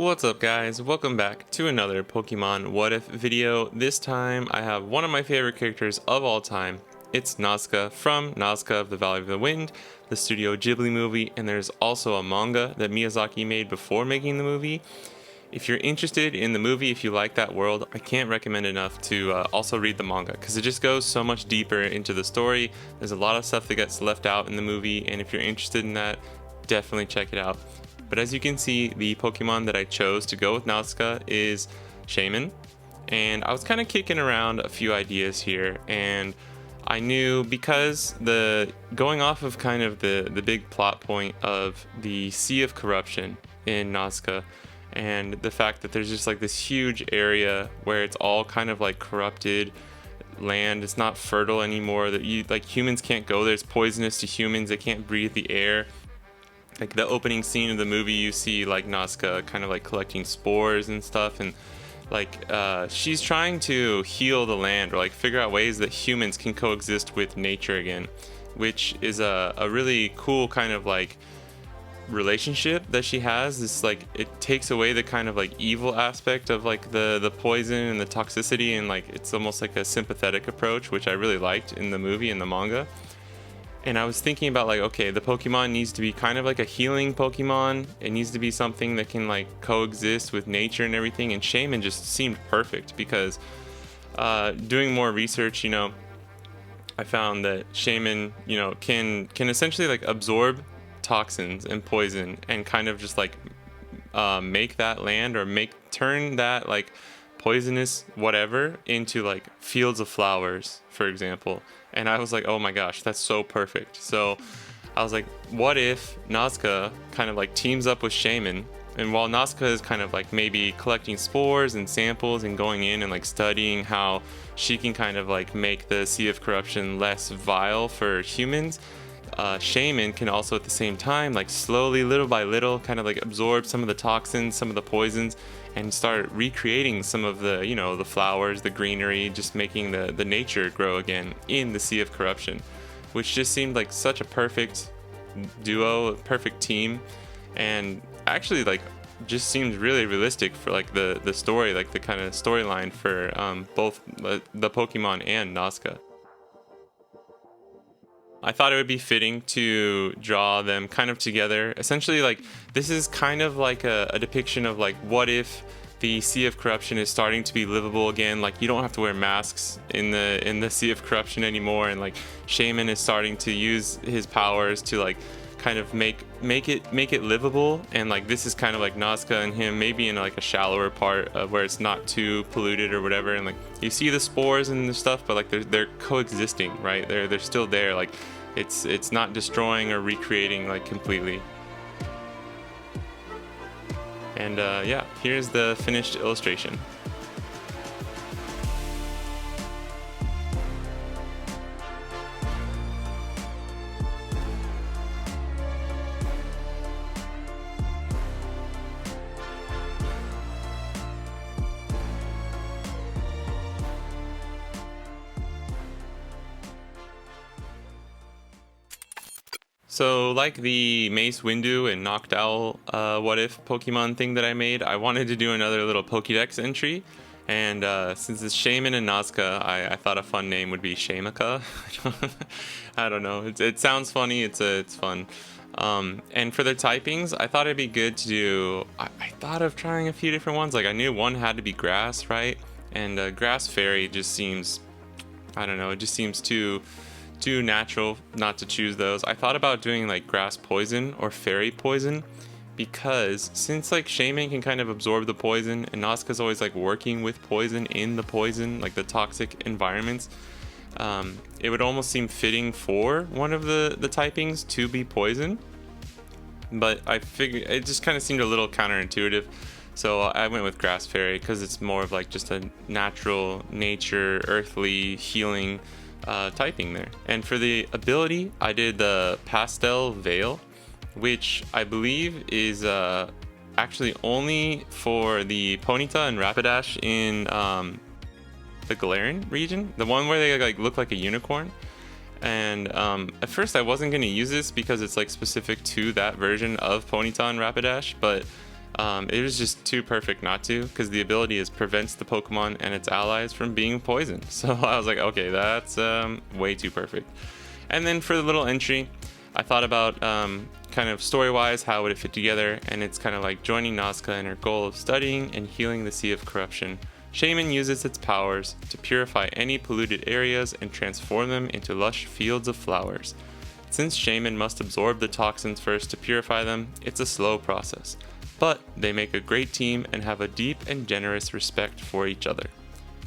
What's up guys, welcome back to another Pokemon What If video. This time I have one of my favorite characters of all time. It's Nausicaa from Nausicaa of the Valley of the Wind, the Studio Ghibli movie, and there's also a manga that Miyazaki made before making the movie. If you're interested in the movie, if you like that world, I can't recommend enough to also read the manga because it just goes so much deeper into the story. There's a lot of stuff that gets left out in the movie, and if you're interested in that, definitely check it out. But as you can see, the Pokemon that I chose to go with Nausicaa is Shaman. And I was kind of kicking around a few ideas here, and I knew because going off of kind of the big plot point of the Sea of Corruption in Nausicaa, and the fact that there's just like this huge area where it's all kind of like corrupted land, it's not fertile anymore, that humans can't go there, it's poisonous to humans, they can't breathe the air. Like the opening scene of the movie, you see like Nausicaa kind of like collecting spores and stuff, and like she's trying to heal the land or like figure out ways that humans can coexist with nature again, which is a really cool kind of like relationship that she has. It's like it takes away the kind of like evil aspect of like the poison and the toxicity, and like it's almost like a sympathetic approach, which I really liked in the movie and the manga. And I was thinking about like, okay, the Pokemon needs to be kind of like a healing Pokemon. It needs to be something that can like coexist with nature and everything. And Shaman just seemed perfect because doing more research, I found that Shaman, can essentially like absorb toxins and poison and kind of just like make that land or turn that like poisonous whatever into like fields of flowers, for example. And I was like, oh my gosh, that's so perfect. So I was like, what if Nausicaa kind of like teams up with Shaman, and while Nausicaa is kind of like maybe collecting spores and samples and going in and like studying how she can kind of like make the Sea of Corruption less vile for humans, Shaman can also at the same time like slowly, little by little, kind of like absorb some of the toxins, some of the poisons, and start recreating some of the the flowers, the greenery, just making the nature grow again in the Sea of Corruption, which just seemed like such a perfect duo, a perfect team, and actually like just seems really realistic for like the story, like the kind of storyline for both the Pokemon and Nausicaa. I thought it would be fitting to draw them kind of together. Essentially, like this is kind of like a depiction of like what if the Sea of Corruption is starting to be livable again. Like you don't have to wear masks in the Sea of Corruption anymore, and like Shaman is starting to use his powers to like kind of make it livable. And like this is kind of like Nausicaa and him maybe in like a shallower part of where it's not too polluted or whatever, and like you see the spores and the stuff, but like they're coexisting, right? They're still there. Like it's not destroying or recreating like completely. And yeah, here's the finished illustration. So like the Mace Windu and Noctowl What If Pokemon thing that I made, I wanted to do another little Pokedex entry. And since it's Shaman and Nausicaa, I thought a fun name would be Shamika. I don't know. It sounds funny. It's fun. And for the typings, I thought it'd be good to do... I thought of trying a few different ones. Like I knew one had to be grass, right? And grass fairy just seems... I don't know. It just seems too natural not to choose those. I thought about doing like grass poison or fairy poison, because since like Shaman can kind of absorb the poison and Nausicaa's always like working with poison in the poison, like the toxic environments, it would almost seem fitting for one of the typings to be poison. But I figured it just kind of seemed a little counterintuitive, so I went with grass fairy because it's more of like just a natural, nature, earthly, healing typing there. And for the ability, I did the Pastel Veil, which I believe is actually only for the Ponyta and Rapidash in the Galarian region, the one where they like look like a unicorn. And at first I wasn't going to use this because it's like specific to that version of Ponyta and Rapidash, but It was just too perfect not to, because the ability is prevents the Pokemon and its allies from being poisoned. So I was like, okay, that's way too perfect. And then for the little entry, I thought about kind of story-wise, how would it fit together, and it's kind of like joining Nausicaa in her goal of studying and healing the Sea of Corruption. Shaman uses its powers to purify any polluted areas and transform them into lush fields of flowers. Since Shaman must absorb the toxins first to purify them, it's a slow process. But they make a great team and have a deep and generous respect for each other.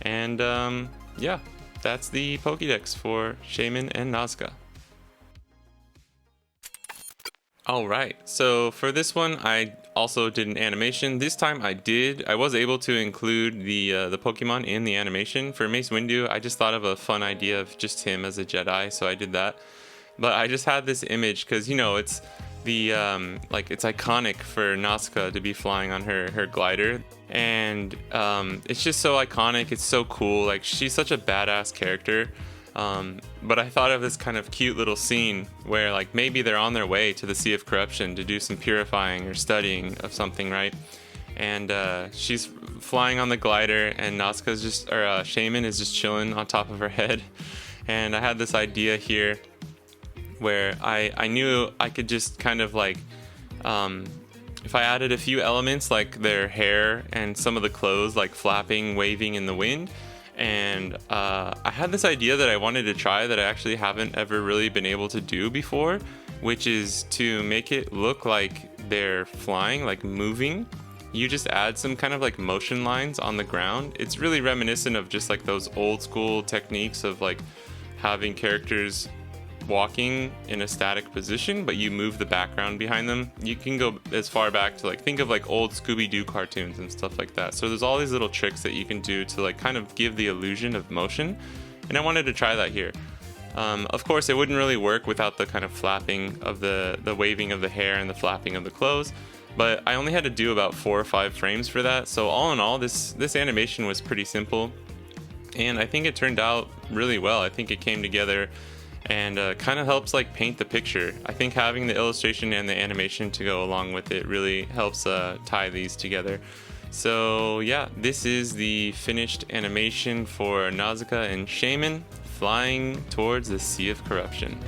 And yeah, that's the Pokedex for Shaman and Nausicaa. Alright, so for this one I also did an animation. This time I was able to include the Pokemon in the animation. For Mace Windu, I just thought of a fun idea of just him as a Jedi, so I did that. But I just had this image because, you know, it's the like it's iconic for Nausicaa to be flying on her glider, and it's just so iconic. It's so cool. Like, she's such a badass character. But I thought of this kind of cute little scene where, like, maybe they're on their way to the Sea of Corruption to do some purifying or studying of something, right? And she's flying on the glider, and Nausicaa's just, or Shaman is just chilling on top of her head. And I had this idea here where I knew I could just kind of like, if I added a few elements like their hair and some of the clothes like flapping, waving in the wind. And I had this idea that I wanted to try that I actually haven't ever really been able to do before, which is to make it look like they're flying, like moving. You just add some kind of like motion lines on the ground. It's really reminiscent of just like those old school techniques of like having characters walking in a static position, but you move the background behind them. You can go as far back to like think of like old Scooby-Doo cartoons and stuff like that. So there's all these little tricks that you can do to like kind of give the illusion of motion, and I wanted to try that here. Of course, it wouldn't really work without the kind of flapping of the waving of the hair and the flapping of the clothes, but I only had to do about 4 or 5 frames for that. So all in all, this animation was pretty simple, and I think it turned out really well. I think it came together and kind of helps like paint the picture. I think having the illustration and the animation to go along with it really helps tie these together. So yeah, this is the finished animation for Nausicaa and Shaman flying towards the Sea of Corruption.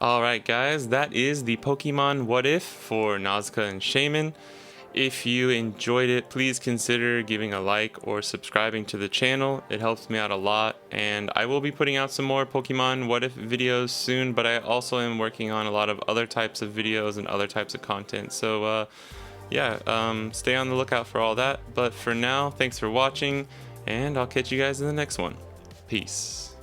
Alright guys, that is the Pokemon What If for Nausicaa and Shaman. If you enjoyed it, please consider giving a like or subscribing to the channel. It helps me out a lot, and I will be putting out some more Pokemon What If videos soon, but I also am working on a lot of other types of videos and other types of content. So yeah, stay on the lookout for all that. But for now, thanks for watching, and I'll catch you guys in the next one. Peace.